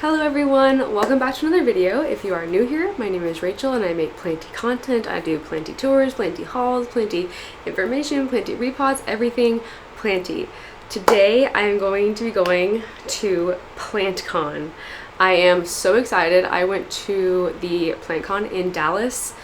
Hello everyone, welcome back to another video. If you are new here, my name is Rachel and I make plenty content. I do plenty tours, plenty hauls, plenty information, plenty repods, everything plenty. Today I am going to be going to PlantCon. I am so excited. I went to the PlantCon in Dallas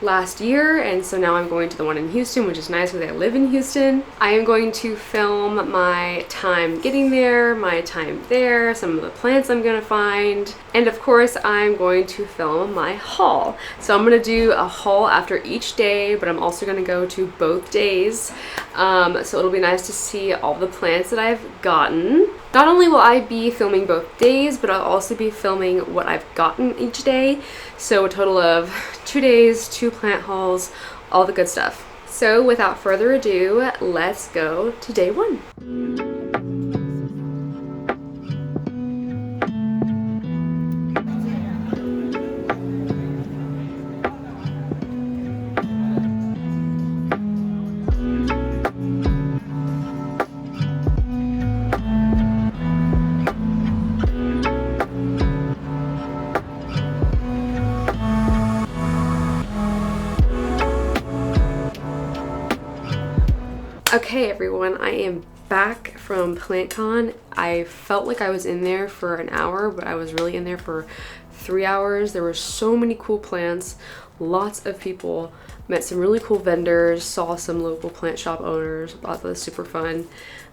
last year, and so now I'm going to the one in Houston, which is nice because I live in Houston. I am going to film my time getting there, my time there, some of the plants I'm gonna find, and of course I'm going to film my haul. So I'm gonna do a haul after each day, but I'm also gonna go to both days. So it'll be nice to see all the plants that I've gotten. Not only will I be filming both days, but I'll also be filming what I've gotten each day. So a total of 2 days, 2 plant hauls, all the good stuff. So without further ado, let's go to day 1. Okay everyone, I am back from PlantCon. I felt like I was in there for an hour, but I was really in there for 3 hours. There were so many cool plants, lots of people, met some really cool vendors, saw some local plant shop owners. Thought that was super fun.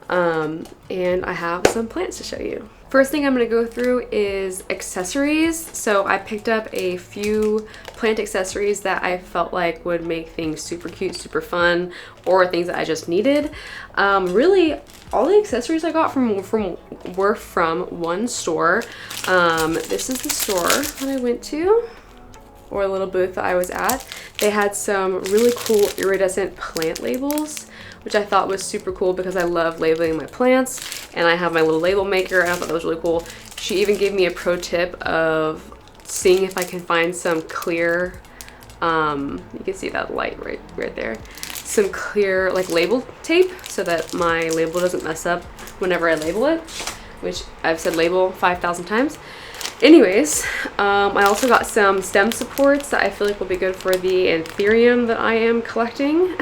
And I have some plants to show you. First thing I'm going to go through is accessories. So I picked up a few plant accessories that I felt like would make things super cute, super fun, or things that I just needed. Really, all the accessories I got were from one store. This is the store that I went to, or a little booth that I was at. They had some really cool iridescent plant labels, which I thought was super cool because I love labeling my plants, and I have my little label maker, and I thought that was really cool. She even gave me a pro tip of seeing if I can find some clear, you can see that light right there, some clear like label tape so that my label doesn't mess up whenever I label it, which I've said label 5,000 times. Anyways, I also got some stem supports that I feel like will be good for the anthurium that I am collecting.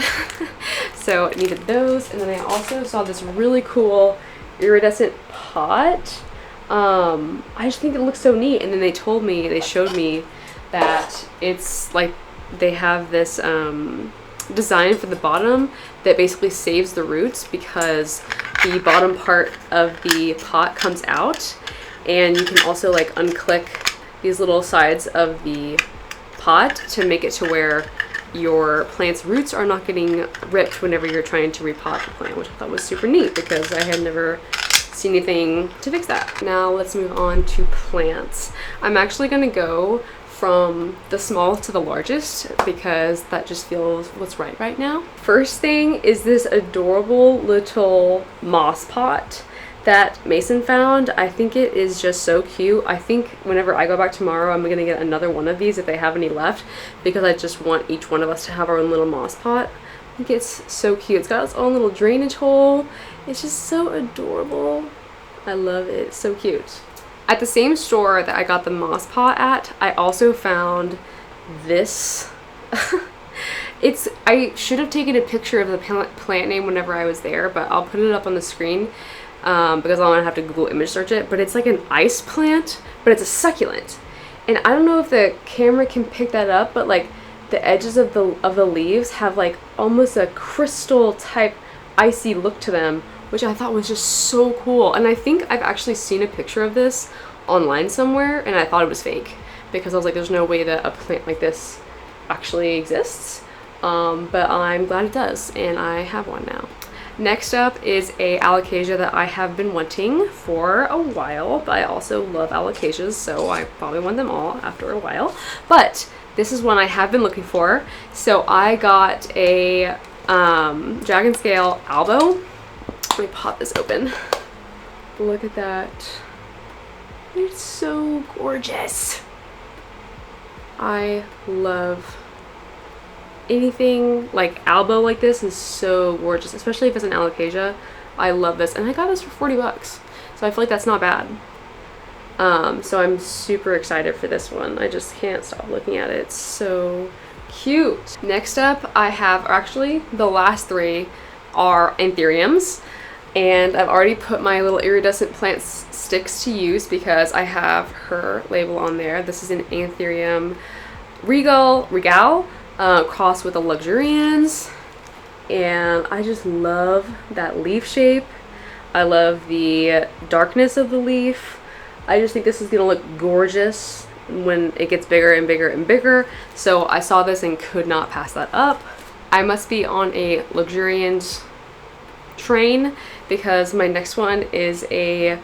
So I needed those. And then I also saw this really cool iridescent pot. I just think it looks so neat. And then they showed me that it's like they have this design for the bottom that basically saves the roots because the bottom part of the pot comes out. And you can also like unclick these little sides of the pot to make it to where your plant's roots are not getting ripped whenever you're trying to repot the plant, which I thought was super neat because I had never seen anything to fix that. Now let's move on to plants. I'm actually going to go from the small to the largest because that just feels what's right now. First thing is this adorable little moss pot that Mason found. I think it is just so cute. I think whenever I go back tomorrow, I'm gonna get another one of these if they have any left, because I just want each one of us to have our own little moss pot. I think it's so cute. It's got its own little drainage hole. It's just so adorable. I love it. It's so cute. At the same store that I got the moss pot at, I also found this. I should have taken a picture of the plant name whenever I was there, but I'll put it up on the screen. Because I'm gonna have to Google image search it, but it's like an ice plant, but it's a succulent. And I don't know if the camera can pick that up, but like the edges of the leaves have like almost a crystal type icy look to them, which I thought was just so cool. And I think I've actually seen a picture of this online somewhere, and I thought it was fake because I was like, there's no way that a plant like this actually exists. But I'm glad it does, and I have one now. Next up is a alocasia that I have been wanting for a while, but I also love alocasias, so I probably want them all after a while. But this is one I have been looking for. So I got a dragon scale albo. Let me pop this open. Look at that. It's so gorgeous. I love anything like albo like this is so gorgeous, especially if it's an alocasia. I love this, and I got this for 40 bucks, so I feel like that's not bad. So I'm super excited for this one. I just can't stop looking at it. It's so cute. Next up, I have, actually the last three are anthuriums, and I've already put my little iridescent plant sticks to use because I have her label on there. This is an anthurium regal crossed with a luxurians, and I just love that leaf shape. I love the darkness of the leaf. I just think this is gonna look gorgeous when it gets bigger and bigger and bigger. So I saw this and could not pass that up. I must be on a luxuriant train because my next one is a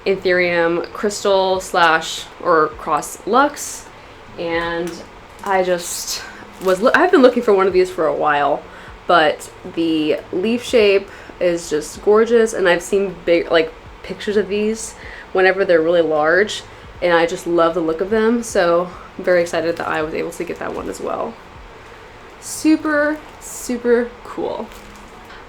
anthurium crystal slash or cross luxe, and I just I've been looking for one of these for a while, but the leaf shape is just gorgeous, and I've seen big like pictures of these whenever they're really large, and I just love the look of them. So I'm very excited that I was able to get that one as well. Super cool.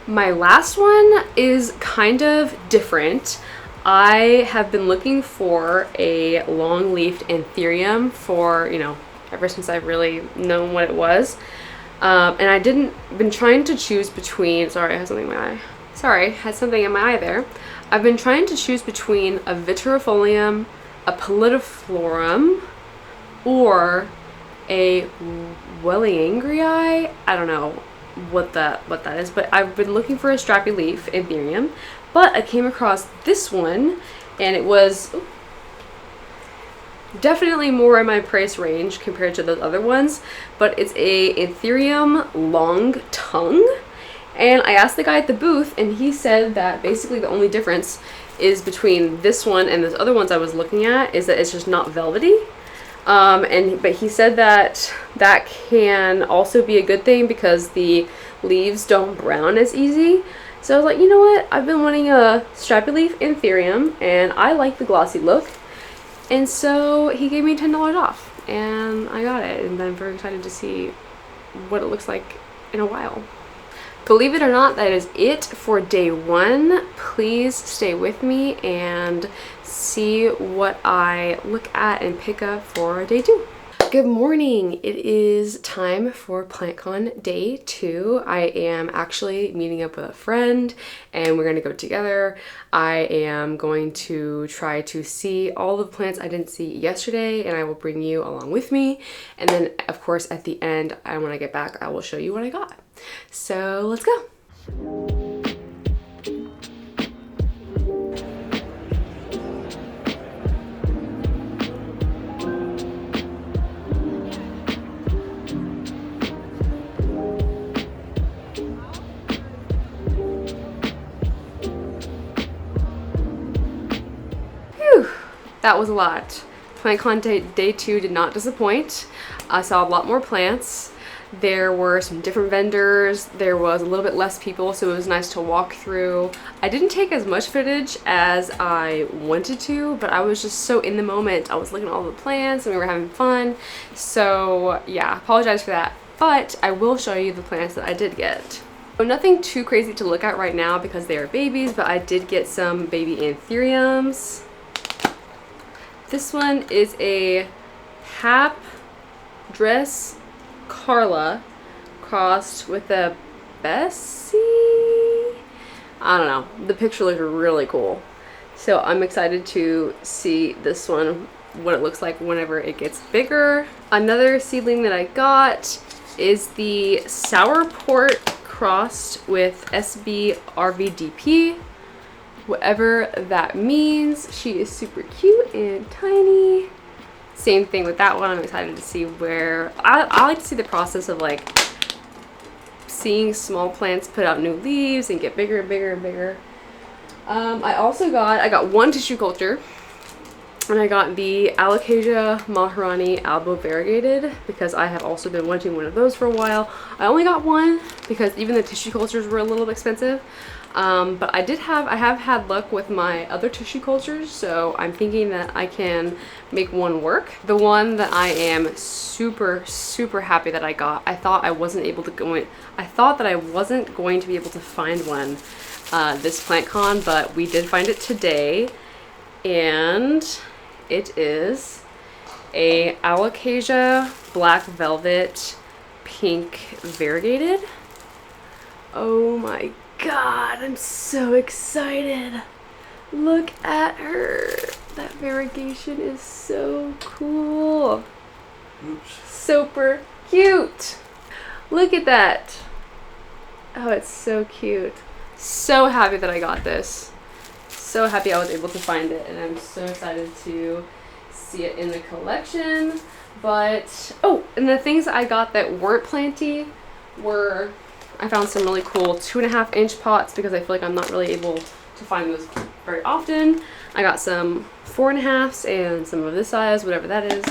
My last one is kind of different. I have been looking for a long leafed anthurium for, you know, ever since I've really known what it was. And I been trying to choose between, sorry, I had something in my eye. Sorry, had something in my eye there. I've been trying to choose between a vitirifolium, a pallidiflorum, or a welliangrii. I don't know what that is, but I've been looking for a strappy leaf anthurium, but I came across this one, and it was definitely more in my price range compared to those other ones, but it's a anthurium long tongue. And I asked the guy at the booth, and he said that basically the only difference is between this one and those other ones I was looking at is that it's just not velvety. But he said that that can also be a good thing because the leaves don't brown as easy. So I was like, you know what? I've been wanting a strappy leaf anthurium, and I like the glossy look. And so he gave me $10 off, and I got it, and I'm very excited to see what it looks like in a while. Believe it or not, that is it for day one. Please stay with me and see what I look at and pick up for day two. Good morning. It is time for PlantCon day 2. I am actually meeting up with a friend, and we're going to go together. I am going to try to see all the plants I didn't see yesterday, and I will bring you along with me. And then, of course, at the end, when I get back, I will show you what I got. So let's go. That was a lot. PlantCon day 2 did not disappoint. I saw a lot more plants. There were some different vendors. There was a little bit less people, so it was nice to walk through. I didn't take as much footage as I wanted to, but I was just so in the moment. I was looking at all the plants and we were having fun. So yeah, apologize for that. But I will show you the plants that I did get. So nothing too crazy to look at right now because they are babies, but I did get some baby anthuriums. This one is a Hap Dress Carla crossed with a Bessie. I don't know. The picture looks really cool. So I'm excited to see this one, what it looks like whenever it gets bigger. Another seedling that I got is the Sourport crossed with SB RVDP. Whatever that means. She is super cute and tiny. Same thing with that one. I'm excited to see where I like to see the process of like seeing small plants put out new leaves and get bigger and bigger and bigger. I got one tissue culture, and I got the Alocasia Maharani Albo variegated because I have also been wanting one of those for a while. I only got one because even the tissue cultures were a little expensive. But I have had luck with my other tissue cultures, so I'm thinking that I can make one work. The one that I am super happy that I got, I thought that I wasn't going to be able to find one this PlantCon, but we did find it today, and It is a alocasia black velvet pink variegated. Oh my god, I'm so excited. Look at her. That variegation is so cool. Oops. Super cute. Look at that. Oh, it's so cute. So happy that I got this. So happy I was able to find it, and I'm so excited to see it in the collection. But, oh, and the things I got that weren't planty were, I found some really cool 2.5 inch pots because I feel like I'm not really able to find those very often. I got some 4.5s and some of this size, whatever that is.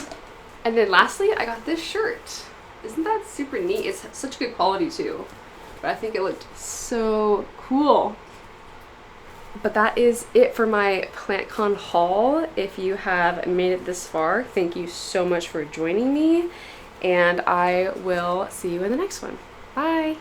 And then lastly, I got this shirt. Isn't that super neat? It's such good quality too. But I think it looked so cool. But that is it for my PlantCon haul. If you have made it this far, thank you so much for joining me. And I will see you in the next one. Bye.